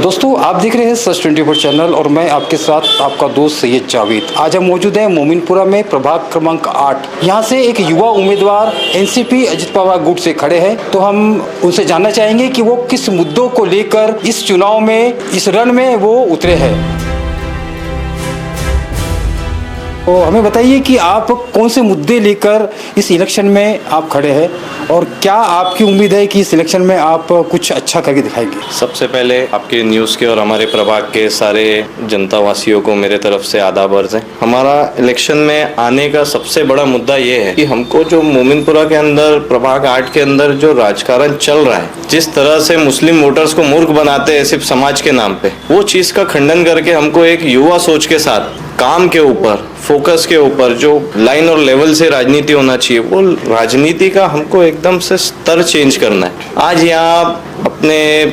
दोस्तों आप देख रहे हैं सच 24 चैनल और मैं आपके साथ आपका दोस्त सैयद जावेद। आज हम मौजूद हैं मोमिनपुरा में प्रभाग क्रमांक 8। यहाँ से एक युवा उम्मीदवार एनसीपी अजित पवार गुट से खड़े हैं, तो हम उनसे जानना चाहेंगे कि वो किस मुद्दों को लेकर इस चुनाव में, इस रण में वो उतरे हैं। तो हमें बताइए कि आप कौन से मुद्दे लेकर इस इलेक्शन में आप खड़े हैं और क्या आपकी उम्मीद है कि इस इलेक्शन में आप कुछ अच्छा करके दिखाएंगे। सबसे पहले आपके न्यूज़ के और हमारे प्रभाग के सारे जनता वासियों को मेरे तरफ से आदाब अर्ज़ है। हमारा इलेक्शन में आने का सबसे बड़ा मुद्दा ये है कि हमको जो मोमिनपुरा के अंदर प्रभाग 8 के अंदर जो राजकारण चल रहा है, जिस तरह से मुस्लिम वोटर्स को मूर्ख बनाते हैं सिर्फ समाज के नाम पे, वो चीज़ का खंडन करके हमको एक युवा सोच के साथ काम के ऊपर, फोकस के ऊपर जो लाइन और लेवल से राजनीति होना चाहिए, वो राजनीति का हमको एकदम से स्तर चेंज करना है। आज यहाँ अपने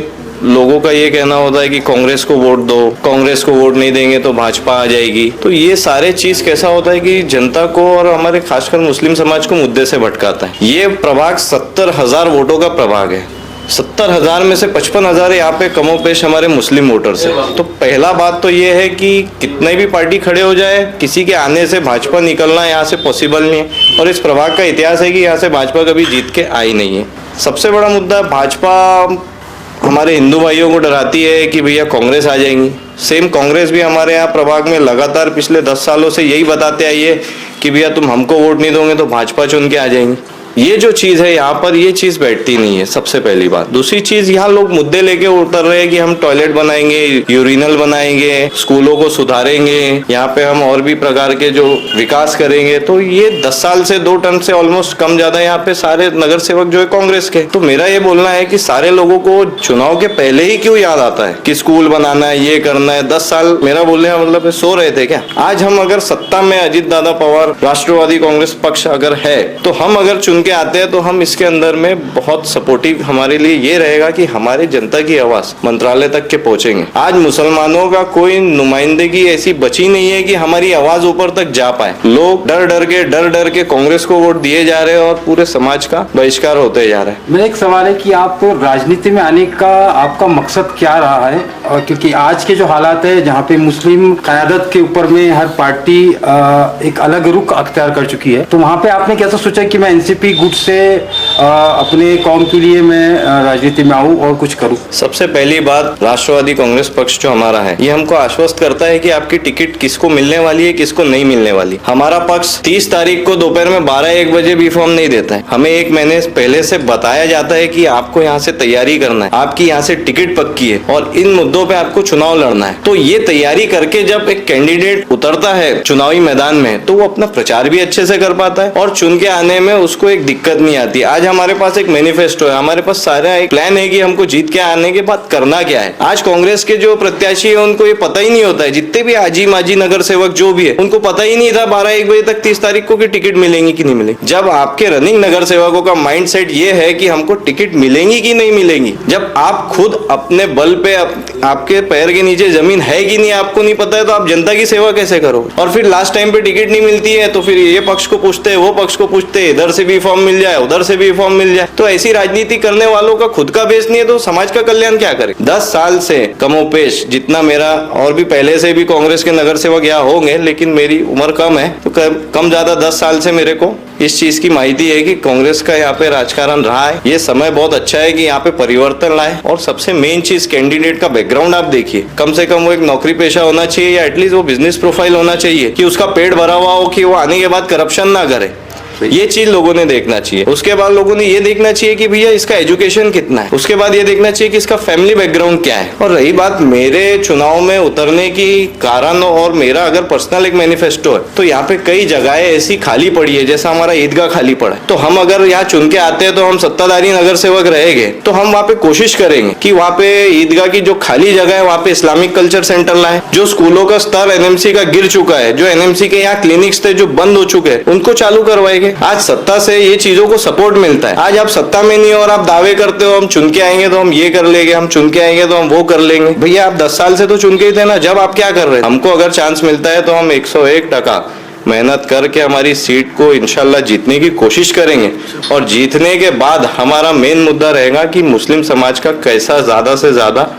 लोगों का ये कहना होता है कि कांग्रेस को वोट दो, कांग्रेस को वोट नहीं देंगे तो भाजपा आ जाएगी। तो ये सारे चीज कैसा होता है कि जनता को और हमारे खासकर मुस्लिम समाज को मुद्दे से भटकाता है। ये प्रभाग 70,000 वोटों का प्रभाग है। 70,000 में से 55,000 यहाँ पे कमोपेश हमारे मुस्लिम वोटर्स है। तो पहला बात तो ये है कि कितने भी पार्टी खड़े हो जाए, किसी के आने से भाजपा निकलना यहाँ से पॉसिबल नहीं है। और इस प्रभाग का इतिहास है कि यहाँ से भाजपा कभी जीत के आई नहीं है। सबसे बड़ा मुद्दा, भाजपा हमारे हिंदू भाइयों को डराती है कि भैया कांग्रेस आ जाएंगी। सेम कांग्रेस भी हमारे यहाँ प्रभाग में लगातार पिछले 10 सालों से यही बताते आई है कि भैया तुम हमको वोट नहीं दोगे तो भाजपा चुन के आ जाएंगी। ये जो चीज है यहाँ पर, ये चीज बैठती नहीं है, सबसे पहली बात। दूसरी चीज, यहाँ लोग मुद्दे लेके उतर रहे हैं कि हम टॉयलेट बनाएंगे, यूरिनल बनाएंगे, स्कूलों को सुधारेंगे, यहाँ पे हम और भी प्रकार के जो विकास करेंगे। तो ये 10 साल से 2 टर्म से ऑलमोस्ट कम ज्यादा यहाँ पे सारे नगर सेवक जो है कांग्रेस के। तो मेरा ये बोलना है कि सारे लोगों को चुनाव के पहले ही क्यों याद आता है कि स्कूल बनाना है, ये करना है। 10 साल मेरा बोलने का मतलब सो रहे थे क्या? आज हम अगर सत्ता में अजित दादा पवार राष्ट्रवादी कांग्रेस पक्ष अगर है, तो हम अगर चुन के आते हैं तो हम इसके अंदर में बहुत सपोर्टिव हमारे लिए ये रहेगा कि हमारी जनता की आवाज मंत्रालय तक के पहुंचेंगे। आज मुसलमानों का कोई नुमाइंदगी ऐसी बची नहीं है कि हमारी आवाज ऊपर तक जा पाए। लोग डर डर के कांग्रेस को वोट दिए जा रहे हैं और पूरे समाज का बहिष्कार होते जा रहा है। मेरा एक सवाल है कि आप राजनीति में आने का आपका मकसद क्या रहा है? और क्योंकि आज के जो हालात है, जहाँ पे मुस्लिम क़यादत के ऊपर में हर पार्टी एक अलग रुख अख्तियार कर चुकी है, तो वहाँ पे आपने कैसा सोचा कि मैं एनसीपी गुट से अपने कौम के लिए मैं राजनीति में आऊं और कुछ करूं? सबसे पहली बात, राष्ट्रवादी कांग्रेस पक्ष जो हमारा है, ये हमको आश्वस्त करता है कि आपकी टिकट किसको मिलने वाली है, किसको नहीं मिलने वाली। हमारा पक्ष 30 तारीख को दोपहर में 12-1 बजे भी फॉर्म नहीं देता है। हमें 1 महीने पहले से बताया जाता है कि आपको यहाँ से तैयारी करना है, आपकी यहाँ से टिकट पक्की है और इन मुद्दों पे आपको चुनाव लड़ना है। तो ये तैयारी करके जब एक कैंडिडेट उतरता है चुनावी मैदान में, तो वो अपना प्रचार भी अच्छे से कर पाता है और चुन के आने में उसको एक दिक्कत नहीं आती। आज हमारे पास एक मैनिफेस्टो है, हमारे पास सारा एक प्लान है कि हमको जीत के आने के बाद करना क्या है। आज कांग्रेस के जो प्रत्याशी है उनको ये पता ही नहीं होता है, जितने भी आजी माजी नगर सेवक जो भी है, उनको पता ही नहीं था 12-1 बजे तक 30 तारीख को कि टिकट मिलेंगी कि नहीं मिलेंगी। जब आपके रनिंग नगर सेवकों का माइंड सेट ये है कि हमको टिकट मिलेंगी कि नहीं मिलेंगी, जब आप खुद अपने बल पे आपके पैर के नीचे जमीन है कि नहीं आपको नहीं पता है, तो आप जनता की सेवा कैसे करोगे? और फिर लास्ट टाइम पे टिकट नहीं मिलती है तो फिर ये पक्ष को पूछते हैं, वो पक्ष को पूछते हैं, इधर से भी फॉर्म मिल जाए, उधर से भी फॉर्म मिल जाए। तो ऐसी राजनीति करने वालों का खुद का बेस नहीं है तो समाज का कल्याण क्या करे? 10 साल से कमोपेश, जितना मेरा और भी पहले से भी कांग्रेस के नगर सेवक यहाँ होंगे, लेकिन मेरी उम्र कम है, तो कम ज्यादा 10 साल से मेरे को इस चीज की माहिती है कि कांग्रेस का यहाँ पे राजकारण रहा है। ये समय बहुत अच्छा है कि यहाँ पे परिवर्तन लाए। और सबसे मेन चीज, कैंडिडेट का बैकग्राउंड आप देखिए, कम से कम वो एक नौकरी पेशा होना चाहिए या एटलीस्ट वो बिजनेस प्रोफाइल होना चाहिए कि उसका पेट भरा हुआ हो, कि वो आने के बाद करप्शन ना करे। ये चीज लोगों ने देखना चाहिए। उसके बाद लोगों ने ये देखना चाहिए कि भैया इसका एजुकेशन कितना है। उसके बाद ये देखना चाहिए कि इसका फैमिली बैकग्राउंड क्या है। और रही बात मेरे चुनाव में उतरने की कारण और मेरा अगर पर्सनल एक मैनिफेस्टो है, तो यहाँ पे कई जगहें ऐसी खाली पड़ी है, जैसा हमारा ईदगाह खाली पड़ा है। तो हम अगर यहाँ चुन के आते हैं तो हम सत्ताधारी नगर सेवक रहेंगे, तो हम वहाँ पे कोशिश करेंगे कि वहाँ पे ईदगाह की जो खाली जगह है वहाँ पे इस्लामिक कल्चर सेंटर लाए। जो स्कूलों का स्तर एनएमसी का गिर चुका है, जो एनएमसी के यहाँ क्लिनिक्स थे जो बंद हो चुके हैं, उनको चालू करवाएंगे। आज सत्ता से ये चीजों को सपोर्ट मिलता है। आज आप सत्ता में नहीं और आप दावे करते हो हम चुन के आएंगे तो हम ये कर लेंगे, हम चुन के आएंगे तो हम वो कर लेंगे। भैया आप 10 साल से तो चुन के ही थे ना, जब आप क्या कर रहे थे? हमको अगर चांस मिलता है तो हम 101% मेहनत करके हमारी सीट को इंशाल्लाह जीतने की कोशिश करेंगे। और जीतने के बाद हमारा मेन मुद्दा रहेगा कि मुस्लिम समाज का कैसा ज्यादा से ज्यादा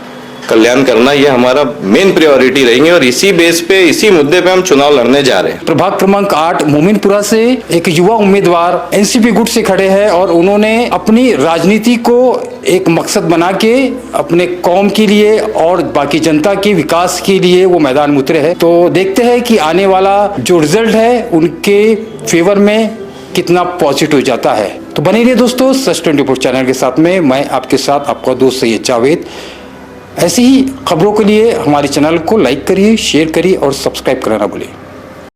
कल्याण करना, ये हमारा मेन प्रायोरिटी रहेंगे और इसी बेस पे, इसी मुद्दे पे हम चुनाव लड़ने जा रहे हैं। प्रभाग क्रमांक 8 मोमिनपुरा से एक युवा उम्मीदवार एनसीपी गुट से खड़े हैं और उन्होंने अपनी राजनीति को एक मकसद बना के अपने कौम के लिए और बाकी जनता के विकास के लिए वो मैदान में उतरे हैं। तो देखते हैं कि आने वाला जो रिजल्ट है उनके फेवर में कितना पॉजिटिव जाता है। तो बने रहिए दोस्तों सच 24 चैनल के साथ में, मैं आपके साथ आपका दोस्त सैयद जावेद। ऐसी ही खबरों के लिए हमारे चैनल को लाइक करिए, शेयर करिए और सब्सक्राइब करना ना भूलिए।